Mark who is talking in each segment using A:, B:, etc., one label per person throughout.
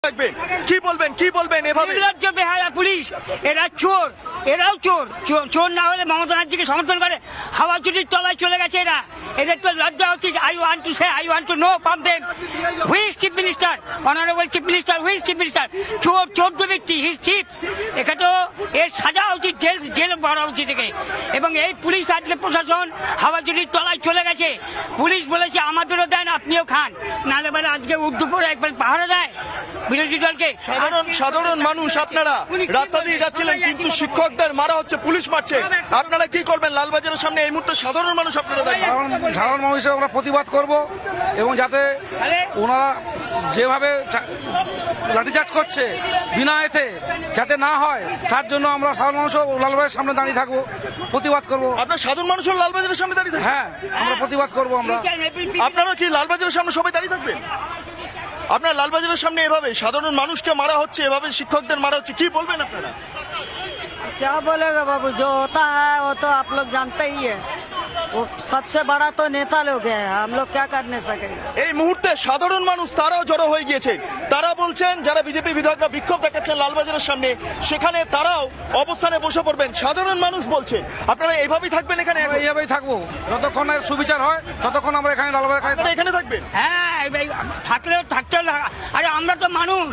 A: থাকবেন। কি বলবেন এভাবে?
B: নির্লজ্জ বেহায়া পুলিশ, এরা চোর, এরাও চোর। চোর না হলে মমতা ব্যানার্জিকে সমর্থন করে হাওয়া চুরির তলায় চলে গেছে এরা। এদের তো লজ্জা হচ্ছে। I want to know from them Hui is chief minister, honourable chief minister, Hui is chief minister? চোর 14 ব্যক্তি, হিজ চিপস। এটা তো এর সাজা উচিত, জেল ভরা উচিত একে। এবং এই পুলিশ আজকে প্রশাসন হাওয়া চুরির তলায় চলে গেছে। পুলিশ বলেছে আমাদেরও দেন, আপনিও খান, নাহলে বলে আজকে উদ্দুপুরে একবার পাহারা দেয় বিরোধী দলকে।
A: সাধারণ মানুষ আপনারা রাস্তা দিয়ে যাচ্ছিলেন, কিন্তু শিক্ষকদের মারা হচ্ছে, পুলিশ মারছে, আপনারা কি করবেন? লালবাজারের সামনে এই মুহূর্তে সাধারণ মানুষ আপনারা
C: সাধারণ মানুষের আমরা প্রতিবাদ করব, এবং যাতে ওনারা যেভাবে লাঠিচার্জ করছে বিনা এতে যাতে না হয়, তার জন্য আমরা সাধারণ মানুষও লালবাজারের সামনে দাঁড়িয়ে থাকবো, প্রতিবাদ করব।
A: আপনার সাধারণ মানুষও লালবাজারের সামনে দাঁড়িয়ে থাকবেন?
C: হ্যাঁ, আমরা প্রতিবাদ করবো।
A: আপনারা কি লালবাজারের সামনে সবাই দাঁড়িয়ে থাকবেন? আপনার লালবাজারের সামনে এভাবে সাধারণ মানুষকে মারা হচ্ছে, এভাবে শিক্ষকদের মারা হচ্ছে, কি বলবেন আপনারা?
D: क्या बोलेगा बाबू, जो होता है वो तो आप लोग जानते ही है। वो सबसे बड़ा तो नेता लोग है, हम लोग क्या करने सकेंगे।
A: এই মুহূর্তে সাধারণ মানুষ তারাও জড়ো হয়ে গিয়েছে। তারা বলছেন যারা বিজেপি বিধায়করা বিক্ষোভ দেখাচ্ছেন লালবাজারের সামনে, সেখানে তারাও অবস্থানে বসে পড়বেন। সাধারণ মানুষ বলছেন আপনারা এইভাবেই থাকবেন? এখানে
C: এইভাবেই থাকবো যতক্ষণ না সুবিচার হয়, ততক্ষণ আমরা এখানে লালবাজার
A: এখানে থাকবেন।
B: হ্যাঁ, থাকতে। আরে আমরা তো মানুষ,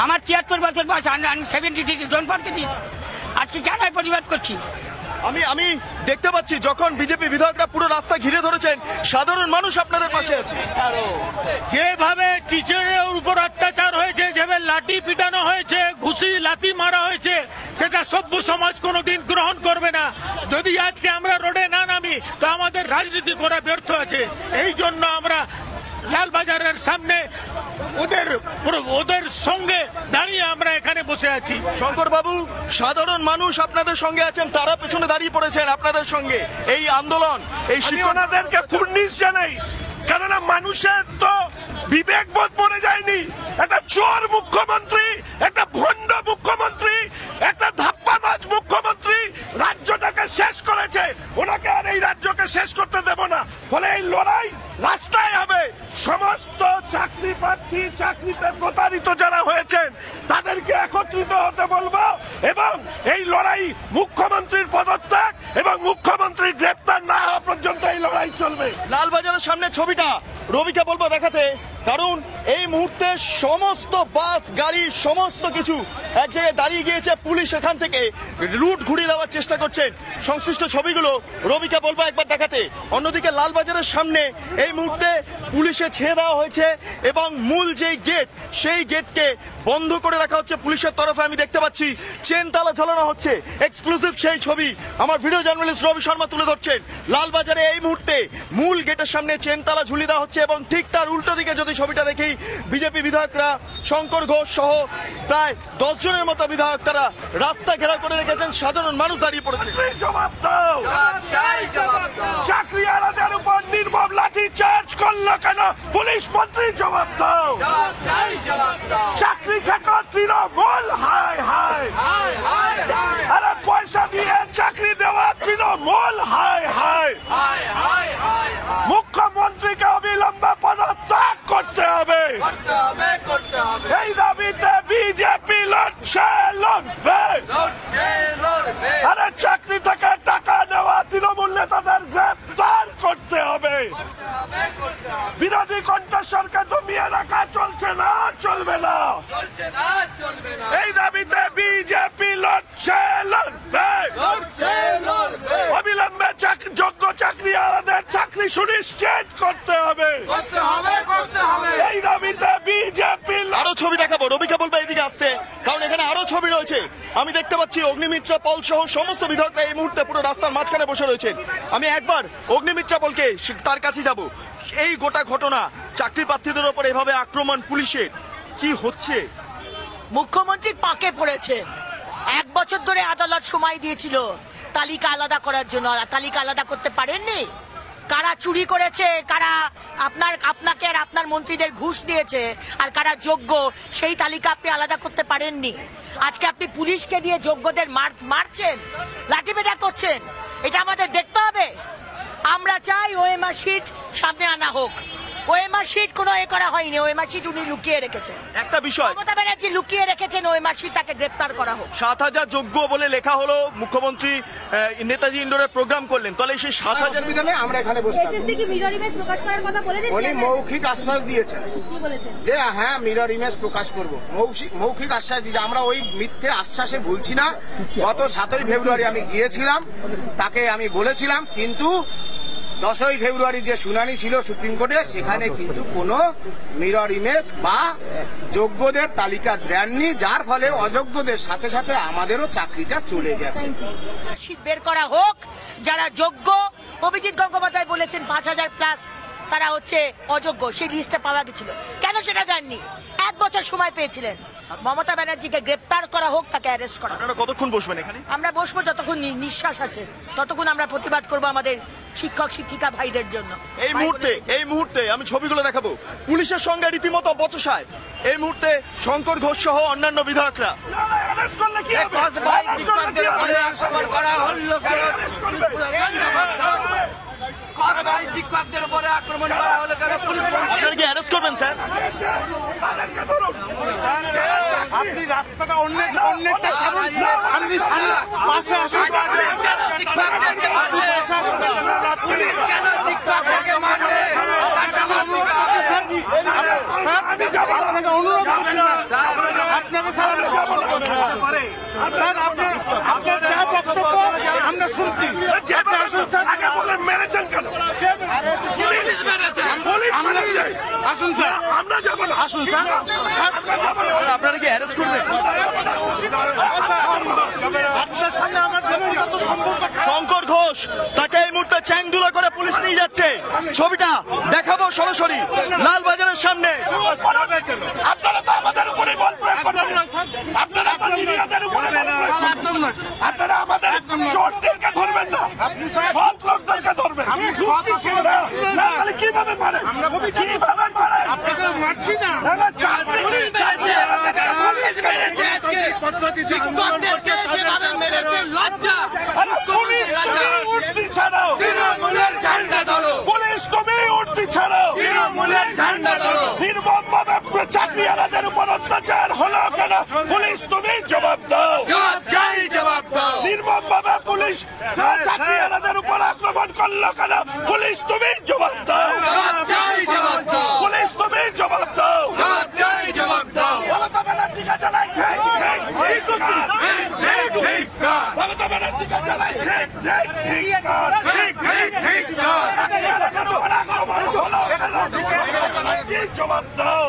B: আমার 73 বছর বয়স, 73 ডোন্ট ফরগেট ইট। আজকে কেন প্রতিবাদ করছি?
A: আমি দেখতে পাচ্ছি যখন বিজেপি বিধায়করা পুরো রাস্তা ঘিরে ধরেছেন, সাধারণ মানুষ আপনাদের পাশে আছে।
E: যেভাবে টিচারের উপর অত্যাচার হয়েছে, যেভাবে লাঠি পিটানো হয়েছে, ঘুষি লাথি মারা হয়েছে, সেটা সভ্য সমাজ কোনোদিন গ্রহণ করবে না। যদি আজকে আমরা রোডে না নামি, তো আমাদের রাজনীতি করা ব্যর্থ আছে। এই জন্য আমরা লালবাজারের সামনে ওদের সঙ্গে দাঁড়িয়ে আমরা এখানে বসে আছি।
A: শঙ্কর বাবু, সাধারণ মানুষ আপনাদের সঙ্গে আছেন, তারা পেছনে দাঁড়িয়ে পড়েছেন আপনাদের সঙ্গে। এই আন্দোলন, এই
F: শিক্ষকদেরকে কুর্নিশ জানাই, কেননা মানুষের তো বিবেকবোধ মরে যায়নি। একটা চোর মুখ্যমন্ত্রী, একটা ভণ্ড মুখ্যমন্ত্রী, একটা ধাপ্পাবাজ মুখ্যমন্ত্রী রাজ্যটাকে শেষ করেছে। ওনাকে আর এই রাজ্যকে শেষ করতে দেব না। ফলে এই লড়াই রাস্তায় হবে। সমস্ত চাকরি প্রার্থী, চাকরিতে প্রতারিত যারা হয়েছেন, তাদেরকে একত্রিত হতে বলবো, এবং এই লড়াই মুখ্যমন্ত্রীর পদত্যাগ এবং মুখ্যমন্ত্রীর গ্রেপ্তার না হওয়া পর্যন্ত এই লড়াই চলবে।
A: লালবাজারের সামনে ছবিটা রবিকে বলবো দেখাতে, কারণ এই মুহূর্তে সমস্ত বাস গাড়ি সমস্ত কিছু এক জায়গায় দাঁড়িয়ে গিয়েছে। পুলিশ এখান থেকে রুট ঘুরিয়ে দেওয়ার চেষ্টা করছেন। সংশ্লিষ্ট ছবিগুলো রবিকে বলবো একবার দেখাতে। অন্যদিকে লালবাজারের সামনে এই মুহূর্তে পুলিশে ছেড়ে দেওয়া হয়েছে, এবং মূল যেই গেট, সেই গেটকে বন্ধ করে রাখা হচ্ছে পুলিশের তরফে। আমি দেখতে পাচ্ছি চেন তালা ঝালানো হচ্ছে। এক্সক্লুসিভ সেই ছবি আমার ভিডিও জার্নালিস্ট রবি শর্মা তুলে ধরছেন। লালবাজারে এই মুহূর্তে মূল গেটের সামনে চেন তালা ঝুলিয়ে দেওয়া হচ্ছে, এবং ঠিক তার উল্টো দিকে যদি ছবিটা দেখি, বিজেপি বিধায়করা শঙ্কর ঘোষ সহ প্রায় 10 জনের মতো বিধায়ক তারা রাস্তা ঘেরাও করে রেখেছেন। সাধারণ মানুষ দাঁড়িয়ে পড়েছে।
F: জবাব দাও, চাকরিয়ালদের উপর নির্মম লাঠি চার্জ করলো কেন? পুলিশ মন্ত্রী জবাব দাও। চাকরি খেকো তৃণমূল, হায় হায়। আরে পয়সা দিয়ে চাকরি দেওয়া তৃণমূল, হায় হায়। মুখ্যমন্ত্রীকে অবিলম্বে পদত্যাগ করতে হবে। এই দাবিতে বিজেপি লড়বে। আরে চাকরি থেকে টাকা নেওয়া তৃণমূল নেতাদের গ্রেফতার করতে হবে। বিরোধী কণ্ঠস্বরকে দমিয়ে রাখা চলছে না, চলবে না। এই দাবিতে বিজেপি লড়বে। অবিলম্বে যোগ্য চাকরিয়ালদের চাকরি সুনিশ্চিত করতে হবে। এই দাবিতে বিজেপি।
A: আরো ছবি দেখাবো, রবিকে বলবো এদিকে আসতে, কারণ এখানে আরো ছবি রয়েছে। আমি দেখতে পাচ্ছি অগ্নিমিত্রা পল সহ সমস্ত বিধায়করা এই মুহূর্তে পুরো রাস্তার মাঝখানে বসে রয়েছেন। আমি একবার অগ্নিমিত্রা পলকে তার কাছে যাব। এই গোটা ঘটনা, চাকরি প্রার্থীদের উপর এভাবে আক্রমণ পুলিশের, কি হচ্ছে?
G: মুখ্যমন্ত্রী পাকে পড়েছে। 1 বছর ধরে আদালত সময় দিয়েছিল তালিকা আলাদা করার জন্য, তালিকা আলাদা করতে পারেননি। কারা চুরি করেছে, কারা আপনাকে আর আপনার মন্ত্রীদের ঘুষ দিয়েছে, আর কারা যোগ্য, সেই তালিকা আপনি আলাদা করতে পারেননি। আজকে আপনি পুলিশকে দিয়ে যোগ্যদের মারছেন, লাঠিপেটা করছেন। এটা আমাদের দেখতে হবে। আমরা চাই ওএমআর শিট সামনে আনা হোক। ওএমআর শিট কোনো এ করা হয়নি, ওএমআর শিট উনি লুকিয়ে রেখেছেন।
A: একটা বিষয়,
G: মমতা ব্যানার্জি লুকিয়ে রেখেছেন ওএমআর শিট, তাকে গ্রেপ্তার করা হোক।
A: 7,000 যোগ্য বলে লেখা হলো, মুখ্যমন্ত্রী নেতাজি ইন্ডোরে প্রোগ্রাম করলেন, তাহলে সেই 7,000
H: বিধানে আমরা এখানে বসতাম। উনি মৌখিক আশ্বাস দিয়েছেন যে হ্যাঁ মিরর ইমেজ প্রকাশ করব, মৌখিক আশ্বাস দিয়েছে। আমরা ওই মিথ্যে আশ্বাসে ভুলছি না। গত 7ই ফেব্রুয়ারি আমি গিয়েছিলাম, তাকে আমি বলেছিলাম, কিন্তু 10ই ফেব্রুয়ারি যে শুনানি ছিল সুপ্রিম কোর্টে, সেখানে কিন্তু কোনো মিরর ইমেজ বা যোগ্যদের তালিকা দেননি, যার ফলে অযোগ্যদের সাথে সাথে আমাদেরও চাকরিটা চলে গেছে।
G: শীত বের করা হোক, যারা যোগ্য। অভিজিৎ গঙ্গোপাধ্যায় বলেছেন 5,000 প্লাস তারা হচ্ছে অযোগ্য, সেই লিস্টে পাওয়া গেছিল, কেন সেটা জাননি? 1 বছর সময় পেয়েছিলেন। মমতা ব্যানার্জিকে গ্রেপ্তার করা হোক, তাকে অ্যারেস্ট করা।
A: আপনারা কতক্ষণ বসবেন এখানে?
G: আমরা বসবো যতক্ষণ নিঃশ্বাস আছে, ততক্ষণ আমরা প্রতিবাদ করব আমাদের শিক্ষক শিক্ষিকা ভাইদের জন্য।
A: এই মুহূর্তে আমি ছবিগুলো দেখাবো, পুলিশের সঙ্গে রীতিমতো বচসায় এই মুহূর্তে শঙ্কর ঘোষ সহ অন্যান্য বিধায়করা।
C: শিক্ষকদের উপরে আক্রমণ করা হলে
A: আপনারা কি অ্যারেস্ট করবেন স্যার?
H: আপনি রাস্তাটা অন্যটা ছাড়ুন, আপনি পাশে আসুন। আমরা শুনছি
F: মেরেছেন কেন?
H: আসুন স্যার, আমরা যাবো না। আসুন স্যার,
A: আপনারা কি অ্যারেস্ট করবেন?
H: আপনার সামনে আমার ব্যক্তিগত সম্পর্ক।
A: শঙ্কর ঘোষ তাকে এই মুহূর্তে চ্যাংদুলা করে পুলিশ নিয়ে যাচ্ছে, ছবিটা দেখাবো সরাসরি লালবাজারের সামনে।
F: আপনারা তো আমাদের উপরে বল প্রয়োগ করবেন, আপনারা তো মিডিয়াদের উপরে বল প্রয়োগ করবেন, আপনারা আমাদের চোরদেরকে ধরবেন না, সব লোকদেরকে ধরবেন। তাহলে কিভাবে মারেন? কিভাবে মারেন?
H: আপনাকে মারছি না,
F: পদ্ধতি পুলিশ তুমি উঠতি ছাড়াও, তৃণমূলের ঝান্ডা ধরো, পুলিশ তুমি উঠতি ছাড়াও, তৃণমূলের ঝান্ডা ধরো। নির্মমভাবে চাকরিয়ালাদের উপর অত্যাচার হলো কেন? পুলিশ তুমি জবাব দাও, জবাব দাও। নির্মমভাবে পুলিশ চাকরিয়ালাদের উপর আক্রমণ করলো কেন? পুলিশ তুমি জবাব দাও, জবাব দাও। পুলিশ তুমি জবাব দাও, জবাব দাও। মমতা ব্যানার্জিকে জানাই মমতা ব্যানার্জিকে জানাই জবাব দাও।